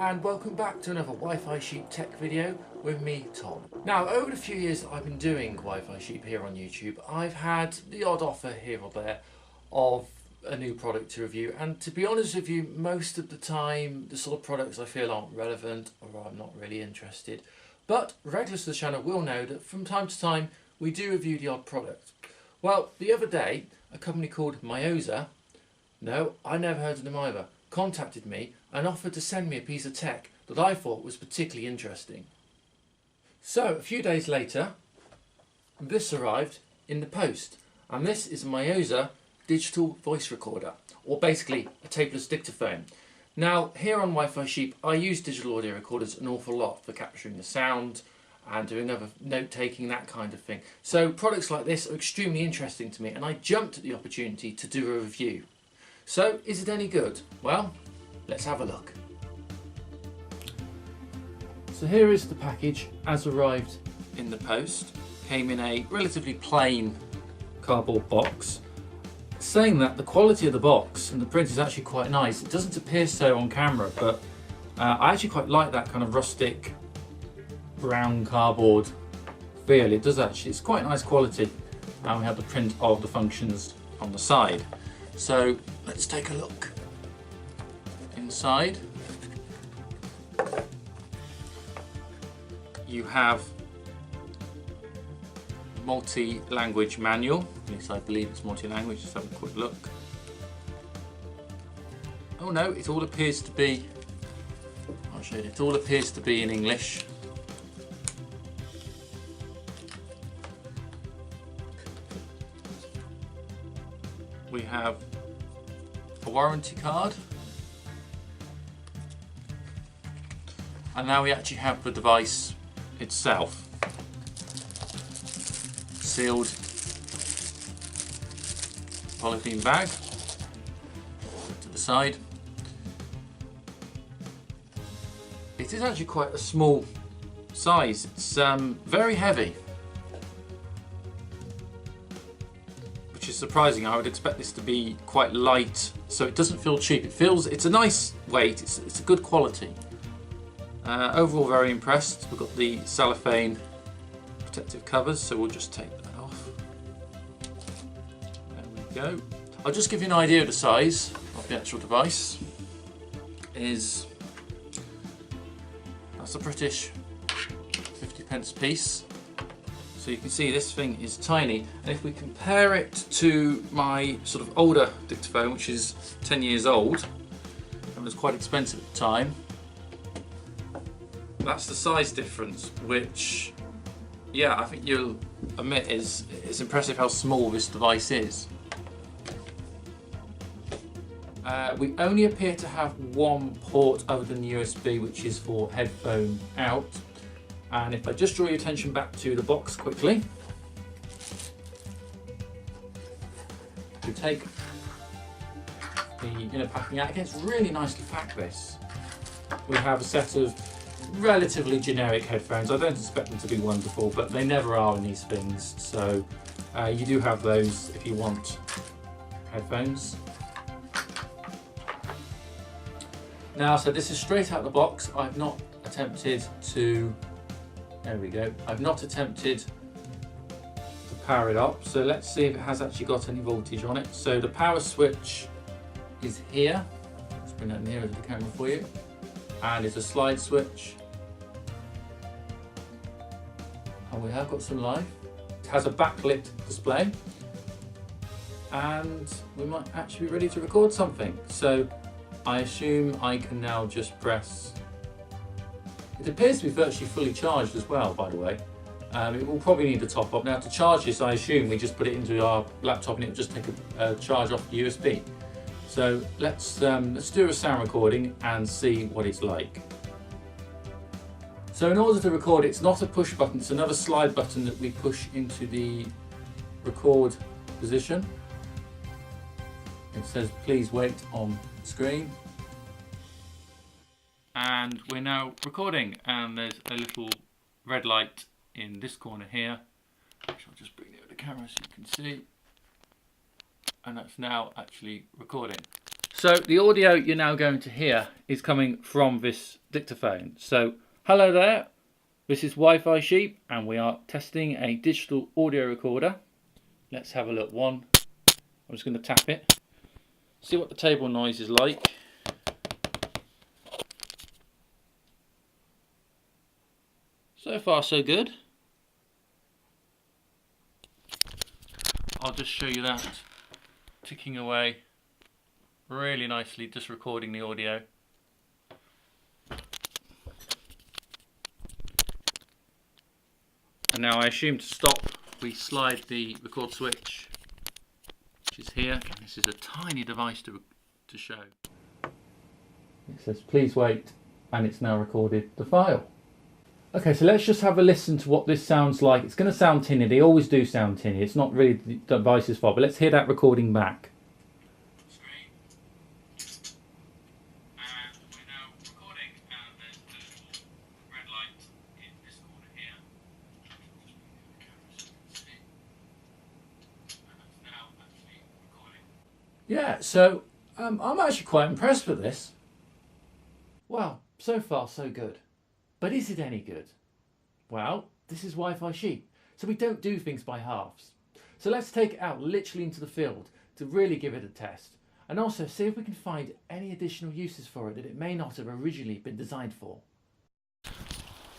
and welcome back to another Wi-Fi Sheep tech video with me, Tom. Now, over the few years that I've been doing Wi-Fi Sheep here on YouTube, I've had the odd offer here or there of a new product to review, and to be honest with you, most of the time the sort of products I feel aren't relevant or I'm not really interested. But regulars to the channel will know that from time to time we do review the odd product. Well, the other day a company called MAOZUA, no, I never heard of them either, contacted me and offered to send me a piece of tech that I thought was particularly interesting. So a few days later, this arrived in the post, and this is a MAOZUA digital voice recorder, or basically a tapeless dictaphone. Now, here on Wi-Fi Sheep, I use digital audio recorders an awful lot for capturing the sound and doing other note-taking, that kind of thing. So products like this are extremely interesting to me, and I jumped at the opportunity to do a review. So, is it any good? Well, let's have a look. So here is the package as arrived in the post. Came in a relatively plain cardboard box. Saying that, the quality of the box and the print is actually quite nice. It doesn't appear so on camera, but I actually quite like that kind of rustic brown cardboard feel. It does actually, it's quite nice quality. And we have the print of the functions on the side. So let's take a look inside. You have multi-language manual, at least I believe it's multi-language. Let's have a quick look. Oh no, it all appears to be, I'll show you, it all appears to be in English. We have a warranty card, and now we actually have the device itself sealed polythene bag to the side. It is actually quite a small size. It's very heavy, which is surprising. I would expect this to be quite light, so it doesn't feel cheap. It's a nice weight, it's a good quality. Overall, very impressed. We've got the cellophane protective covers, so we'll just take that off. There we go. I'll just give you an idea of the size of the actual device. That's a British 50p piece. So you can see this thing is tiny, and if we compare it to my sort of older dictaphone, which is 10 years old and was quite expensive at the time, that's the size difference, which, yeah, I think you'll admit it's impressive how small this device is. We only appear to have one port other than USB, which is for headphone out. And if I just draw your attention back to the box quickly, we take the inner packing out. Again, it's really nicely packed, this. We have a set of relatively generic headphones. I don't expect them to be wonderful, but they never are in these things. So you do have those if you want headphones. Now, so this is straight out of the box. I've not attempted to, there we go, I've not attempted to power it up. So let's see if it has actually got any voltage on it. So the power switch is here. Let's bring that nearer to the camera for you. And it's a slide switch. And we have got some light. It has a backlit display. And we might actually be ready to record something. So I assume I can now just press. It appears to be virtually fully charged as well, by the way. It will probably need a top up. Now, to charge this, I assume we just put it into our laptop and it will just take a charge off the USB. So let's do a sound recording and see what it's like. So in order to record, it's not a push button, it's another slide button that we push into the record position. It says please wait on screen. And we're now recording, and there's a little red light in this corner here, which I'll just bring it with the camera so you can see. And that's now actually recording. So the audio you're now going to hear is coming from this dictaphone. So hello there, this is Wi-Fi Sheep and we are testing a digital audio recorder. Let's have a look. I'm just going to tap it, see what the table noise is like. So far so good. I'll just show you that ticking away really nicely, just recording the audio. And now I assume to stop we slide the record switch, which is here. Again, this is a tiny device to show. It says please wait, and it's now recorded the file. Okay, so let's just have a listen to what this sounds like. It's going to sound tinny. They always do sound tinny. It's not really the device's fault, but let's hear that recording back. Yeah, so I'm actually quite impressed with this. Well, so far so good. But is it any good? Well, this is Wi-Fi Sheep, so we don't do things by halves. So let's take it out literally into the field to really give it a test, and also see if we can find any additional uses for it that it may not have originally been designed for.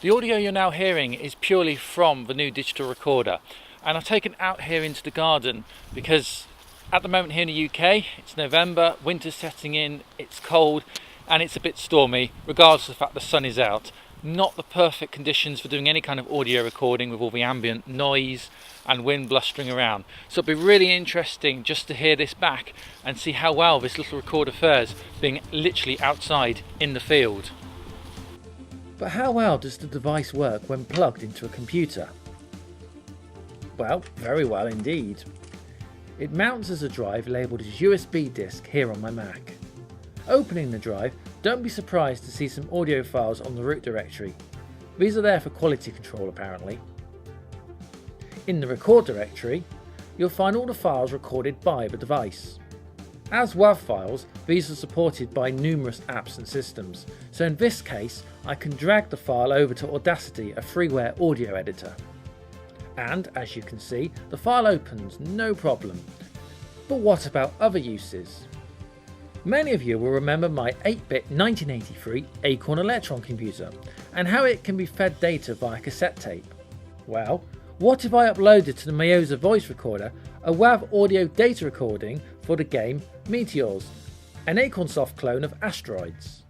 The audio you're now hearing is purely from the new digital recorder, and I've taken it out here into the garden because at the moment here in the UK, it's November, winter's setting in, it's cold and it's a bit stormy, regardless of the fact the sun is out. Not the perfect conditions for doing any kind of audio recording with all the ambient noise and wind blustering around. So it'll be really interesting just to hear this back and see how well this little recorder fares being literally outside in the field. But how well does the device work when plugged into a computer? Well, very well indeed. It mounts as a drive labelled as USB disk here on my Mac. Opening the drive, don't be surprised to see some audio files on the root directory. These are there for quality control apparently. In the record directory, you'll find all the files recorded by the device. As WAV files, these are supported by numerous apps and systems, so in this case I can drag the file over to Audacity, a freeware audio editor. And, as you can see, the file opens no problem. But what about other uses? Many of you will remember my 8-bit 1983 Acorn Electron computer and how it can be fed data via cassette tape. Well, what if I uploaded to the MAOZUA voice recorder a WAV audio data recording for the game Meteors, an Acorn Soft clone of Asteroids?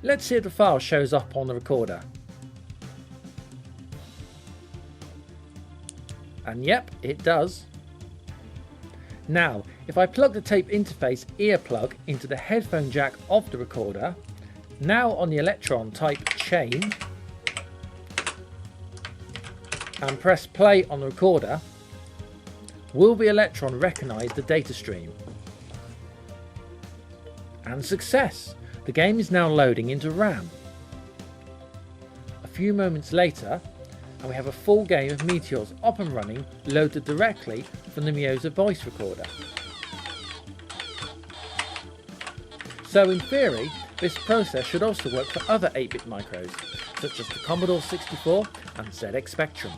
Let's see if the file shows up on the recorder. And yep, it does. Now, if I plug the tape interface earplug into the headphone jack of the recorder, now on the Electron type chain, and press play on the recorder, will the Electron recognise the data stream? And success! The game is now loading into RAM. A few moments later, and we have a full game of Meteors up and running, loaded directly from the MAOZUA voice recorder. So in theory, this process should also work for other 8-bit micros, such as the Commodore 64 and ZX Spectrum.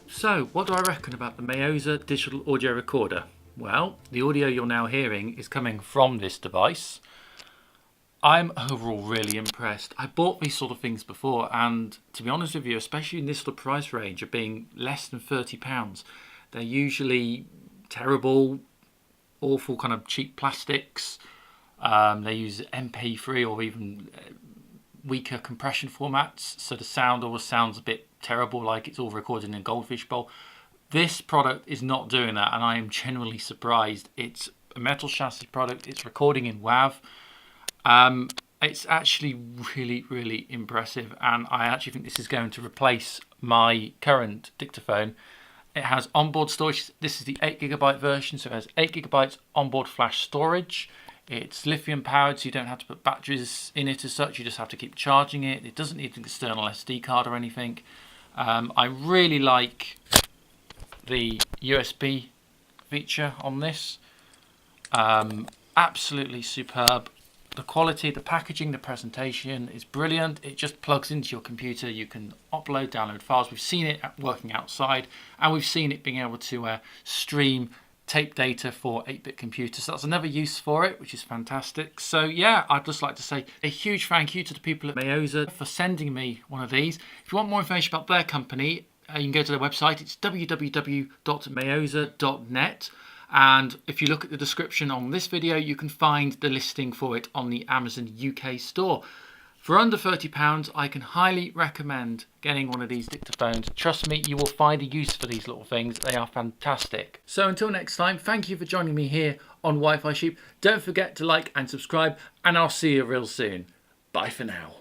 So what do I reckon about the MAOZUA digital audio recorder? Well, the audio you're now hearing is coming from this device. I'm overall really impressed. I bought these sort of things before, and to be honest with you, especially in this sort of price range of being less than £30, they're usually terrible, awful kind of cheap plastics. They use MP3 or even weaker compression formats, so the sound always sounds a bit terrible, like it's all recorded in a goldfish bowl. This product is not doing that, and I am genuinely surprised. It's a metal chassis product, it's recording in WAV. It's actually really, really impressive, and I actually think this is going to replace my current dictaphone. It has onboard storage. This is the 8GB version, so it has 8GB onboard flash storage. It's lithium powered, so you don't have to put batteries in it as such, you just have to keep charging it. It doesn't need an external SD card or anything. I really like the USB feature on this. Absolutely superb. The quality, the packaging, the presentation is brilliant. It just plugs into your computer. You can upload, download files. We've seen it working outside, and we've seen it being able to stream tape data for 8-bit computers. So that's another use for it, which is fantastic. So yeah, I'd just like to say a huge thank you to the people at MAOZUA for sending me one of these. If you want more information about their company, you can go to their website. It's www.maozua.net. And if you look at the description on this video, you can find the listing for it on the Amazon UK store. For under £30, I can highly recommend getting one of these dictaphones. Trust me, you will find a use for these little things. They are fantastic. So until next time, thank you for joining me here on Wi-Fi Sheep. Don't forget to like and subscribe, and I'll see you real soon. Bye for now.